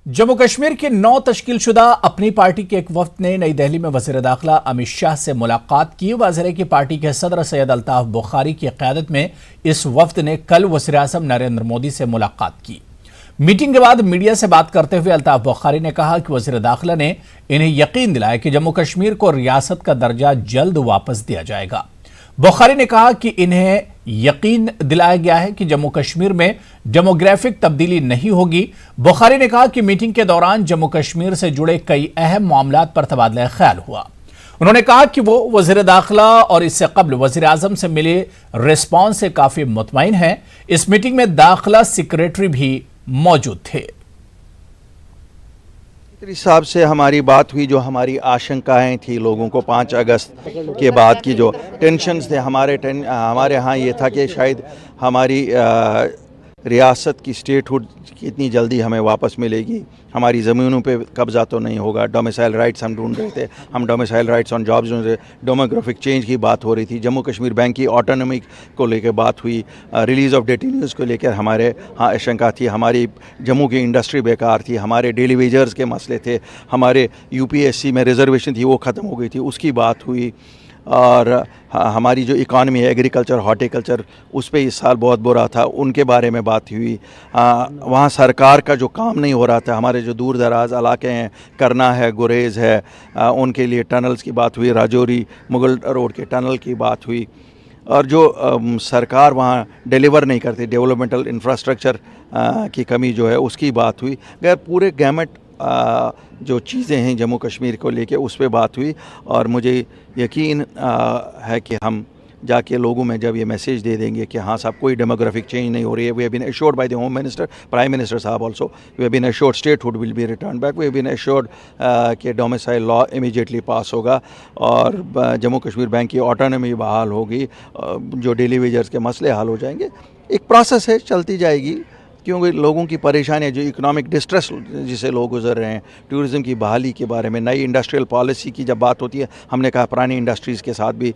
जम्मू कश्मीर के 9 तश्कील शुदा अपनी पार्टी के एक वफ्द ने नई दिल्ली में वज़ीर दाखिला अमित शाह से मुलाकात की। वज़ीर की पार्टी के सदर सैयद अल्ताफ बुखारी की क़यादत में इस वफ्द ने कल वज़ीर आज़म नरेंद्र मोदी से मुलाकात की। मीटिंग के बाद मीडिया से बात करते हुए अल्ताफ बुखारी ने कहा कि वज़ीर दाखिला ने इन्हें यकीन दिलाया कि जम्मू कश्मीर को रियासत का दर्जा जल्द वापस दिया जाएगा। बुखारी ने कहा कि इन्हें यकीन दिलाया गया है कि जम्मू कश्मीर में डेमोग्राफिक तब्दीली नहीं होगी। बुखारी ने कहा कि मीटिंग के दौरान जम्मू कश्मीर से जुड़े कई अहम मामलात पर तबादला ख्याल हुआ। उन्होंने कहा कि वो वज़ीर दाखिला और इससे कबल वज़ीर आज़म से मिले रिस्पॉन्स से काफी मुतमईन हैं। इस मीटिंग में दाखिला सेक्रेटरी भी मौजूद थे। साहब से हमारी बात हुई, जो हमारी आशंकाएं थी लोगों को 5 अगस्त के बाद की जो टेंशन्स थे हमारे यहाँ ये था कि शायद हमारी रियासत की स्टेटहुड कितनी जल्दी हमें वापस मिलेगी, हमारी ज़मीनों पे कब्ज़ा तो नहीं होगा। डोमिसाइल राइट्स हम ढूंढ रहे थे, हम डोमिसाइल राइट्स ऑन जॉब्स ढूंढ रहे थे, डेमोग्राफिक चेंज की बात हो रही थी, जम्मू कश्मीर बैंक की ऑटोनॉमी को लेकर बात हुई, रिलीज़ ऑफ डेटेन्यूज़ को लेकर हमारे यहाँ आशंका थी, हमारी जम्मू की इंडस्ट्री बेकार थी, हमारे डेली वेजर्स के मसले थे, हमारे यूपीएससी में रिजर्वेशन थी वो ख़त्म हो गई थी, उसकी बात हुई। और हमारी जो इकॉनमी है एग्रीकल्चर हॉर्टिकल्चर उस पे इस साल बहुत बुरा था, उनके बारे में बात हुई। वहाँ सरकार का जो काम नहीं हो रहा था, हमारे जो दूर दराज इलाके हैं, करना है, गुरेज़ है, उनके लिए टनल्स की बात हुई, राजौरी मुगल रोड के टनल की बात हुई। और जो सरकार वहाँ डिलीवर नहीं करती, डेवलपमेंटल इंफ्रास्ट्रक्चर की कमी जो है उसकी बात हुई। गैर पूरे गैमेट जो चीज़ें हैं जम्मू कश्मीर को लेके उस पे बात हुई। और मुझे यकीन है कि हम जाके लोगों में जब ये मैसेज दे देंगे कि हाँ साहब कोई डेमोग्राफिक चेंज नहीं हो रही है, we have been assured by the home minister, prime minister साहब also, we have been assured statehood will be return back, we have been assured कि डोमिसाइल लॉ इमीडिएटली पास होगा और जम्मू कश्मीर बैंक की autonomy बहाल होगी, जो डेली वेजर्स के मसले हल हो जाएंगे। एक प्रोसेस है, चलती जाएगी, क्योंकि लोगों की परेशानी जो इकोनॉमिक डिस्ट्रेस जिसे लोग गुजर रहे हैं, टूरिज़म की बहाली के बारे में, नई इंडस्ट्रियल पॉलिसी की जब बात होती है, हमने कहा पुरानी इंडस्ट्रीज़ के साथ भी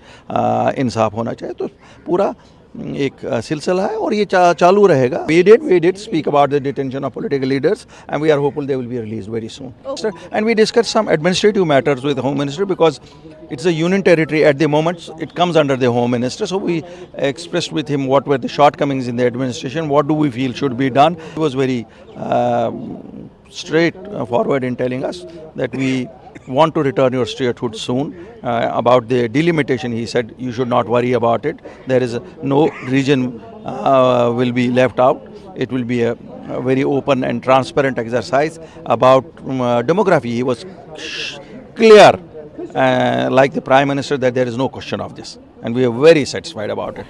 इंसाफ होना चाहिए। तो पूरा एक सिलसिला है और ये चालू रहेगा। We did speak about the detention of political leaders and we are hopeful they will be released very soon. And we discussed some administrative matters with the Home Minister because it's a union territory at the moment, it comes under the Home Minister. So we expressed with him what were the shortcomings in the administration, what do we feel should be done. He was very straightforward in telling us that we want to return your statehood soon. About the delimitation, he said you should not worry about it. There is no region will be left out. It will be a very open and transparent exercise. About demography, he was clear, like the Prime Minister, that there is no question of this, and we are very satisfied about it.